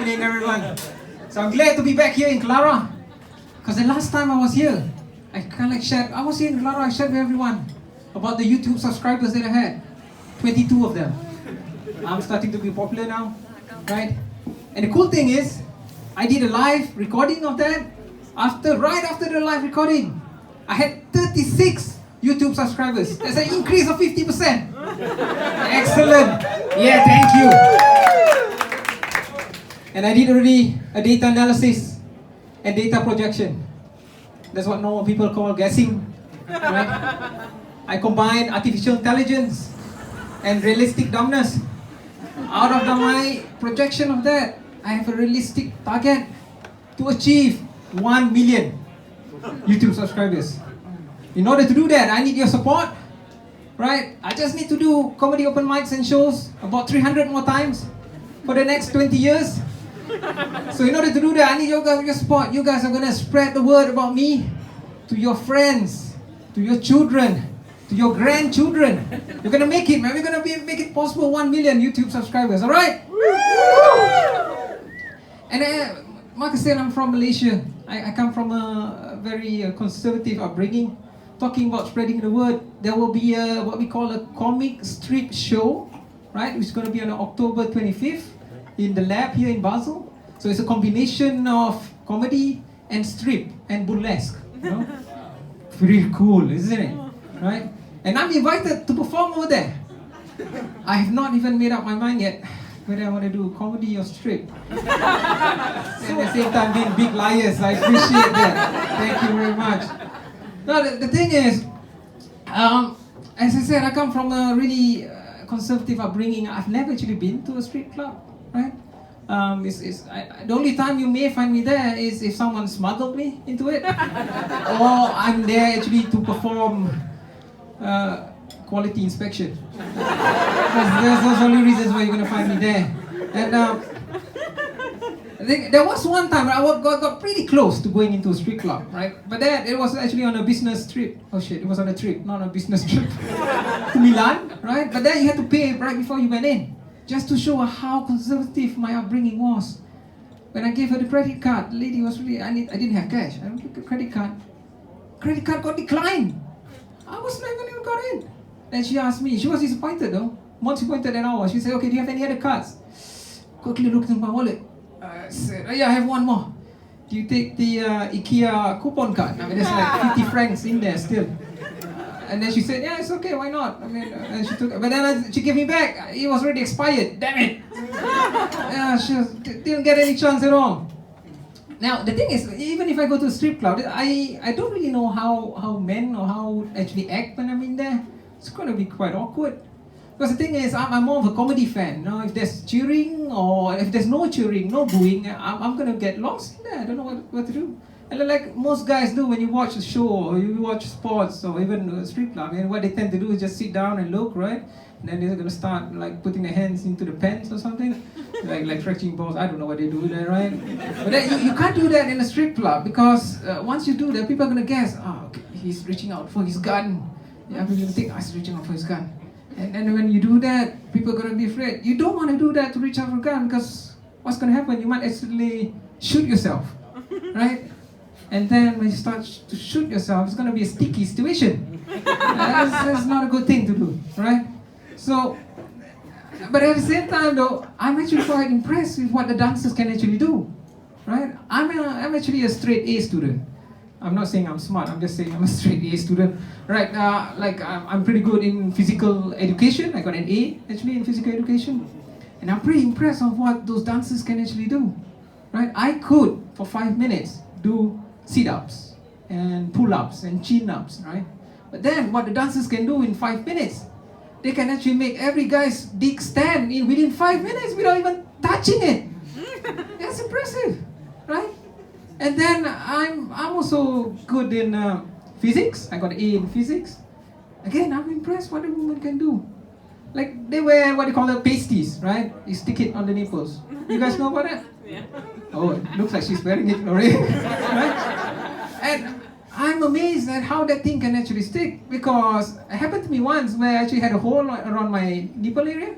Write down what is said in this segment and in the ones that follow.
morning, everyone. So I'm glad to be back here in KLARA. Because the last time I was here, I kind of shared, I was here in KLARA, I shared with everyone about the YouTube subscribers that I had. 22 of them. I'm starting to be popular now, right? And the cool thing is, I did a live recording of that. Right after the live recording, I had 36 YouTube subscribers. That's an increase of 50%. Excellent. Yeah, thank you. And I did already a data analysis and data projection. That's what normal people call guessing. Right? I combined artificial intelligence and realistic dumbness. Out of my projection of that, I have a realistic target to achieve 1 million YouTube subscribers. In order to do that, I need your support, right? I just need to do comedy open mics and shows about 300 more times for the next 20 years. So in order to do that, I need your support. You guys are going to spread the word about me to your friends, to your children, to your grandchildren. You're going to make it, man. We're going to make it possible 1 million YouTube subscribers, all right? And like I said, I'm from Malaysia. I come from a very conservative upbringing. Talking about spreading the word, there will be what we call a comic strip show, right? Which is going to be on October 25th in the lab here in Basel. So it's a combination of comedy and strip and burlesque. You know? Pretty cool, isn't it? Right? And I'm invited to perform over there. I have not even made up my mind yet whether I want to do comedy or strip. At the same time being big liars, I appreciate that. Thank you very much. Now the thing is, as I said, I come from a really conservative upbringing. I've never actually been to a strip club, right? The only time you may find me there is if someone smuggled me into it, or I'm there actually to perform quality inspection. There's those only reasons why you're going to find me there. And I think there was one time I got pretty close to going into a strip club, right? But then it was actually on a business trip. Oh shit, it was on a trip, not a business trip. To Milan, right? But then you had to pay right before you went in, just to show how conservative my upbringing was. When I gave her the credit card, the lady was really, I didn't have cash. I don't give the credit card. Credit card got declined. I was not even got in. Then she asked me, she was disappointed though, more disappointed than I was. She said, okay, do you have any other cards? Quickly looked in my wallet. I said, oh, yeah, I have one more. Do you take the IKEA coupon card? I mean, there's like 50 francs in there still. And then she said, yeah, it's okay, why not? I mean, and she took, but then she gave me back. It was already expired, damn it. Yeah, she didn't get any chance at all. Now, the thing is, even if I go to a strip club, I don't really know how men or how actually act when I'm in there. It's going to be quite awkward. Because the thing is, I'm more of a comedy fan. You know, if there's cheering or if there's no cheering, no booing, I'm going to get lost in there. I don't know what to do. And like most guys do when you watch a show or you watch sports or even a strip club, and what they tend to do is just sit down and look, right? And then they're going to start like putting their hands into the pants or something, like stretching balls. I don't know what they do there, right? But then you can't do that in a strip club because once you do that, people are going to guess, oh, okay, he's reaching out for his gun. Yeah, people will think, he's reaching out for his gun. And then when you do that, people are going to be afraid. You don't want to do that to reach out for a gun because what's going to happen? You might accidentally shoot yourself, right? And then when you start to shoot yourself, it's going to be a sticky situation. That's not a good thing to do, right? So, but at the same time though, I'm actually quite impressed with what the dancers can actually do, right? I'm actually a straight A student. I'm not saying I'm smart, I'm just saying I'm a straight A student, right? I'm pretty good in physical education. I got an A actually in physical education. And I'm pretty impressed of what those dancers can actually do, right? I could, for 5 minutes, do sit-ups and pull-ups and chin-ups, right? But then what the dancers can do in 5 minutes, they can actually make every guy's dick stand within 5 minutes without even touching it. That's impressive, right? And then I'm also good in physics. I got an A in physics. Again, I'm impressed what a woman can do. Like they wear what they call the pasties, right? You stick it on the nipples. You guys know about that? Yeah. Oh, it looks like she's wearing it already, right? And I'm amazed at how that thing can actually stick, because it happened to me once where I actually had a hole around my nipple area,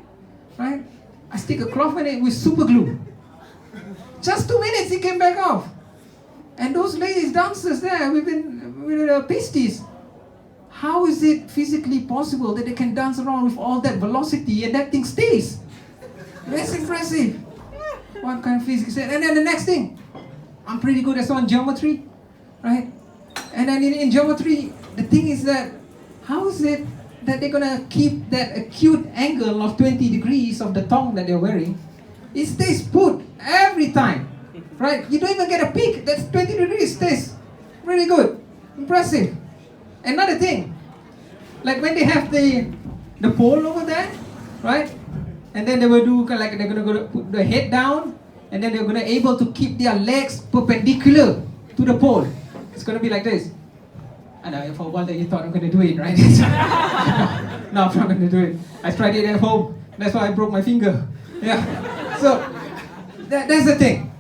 right? I stick a cloth in it with super glue. Just 2 minutes, he came back off. And those ladies, dancers there, with pasties. How is it physically possible that they can dance around with all that velocity and that thing stays? That's impressive. What kind of physics? And then the next thing, I'm pretty good at geometry, right? And then in geometry, the thing is that, how is it that they're gonna keep that acute angle of 20 degrees of the thong that they're wearing? It stays put every time, right? You don't even get a peak. That's 20 degrees stays really good, impressive. Another thing, like when they have the pole over there, right? And then they will do like they're gonna put the head down, and then they're gonna able to keep their legs perpendicular to the pole. It's gonna be like this. I know for a while that you thought I'm gonna do it, right? No, I'm not gonna do it. I tried it at home. That's why I broke my finger. Yeah. So that's the thing.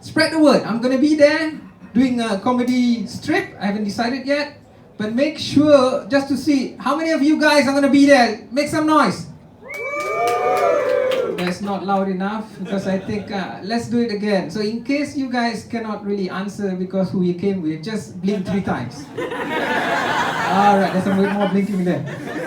Spread the word. I'm gonna be there doing a comedy strip. I haven't decided yet, but make sure just to see how many of you guys are gonna be there. Make some noise. That's not loud enough because I think let's do it again. So in case you guys cannot really answer because who you came with, just blink 3 times. Alright, there's some more blinking there.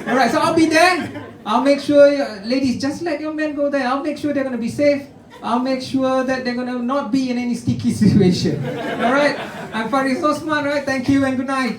Alright, so I'll be there. I'll make sure, ladies, just let your men go there. I'll make sure they're gonna be safe. I'll make sure that they're gonna not be in any sticky situation. Alright, I'm Fairis Osman, right? Thank you and good night.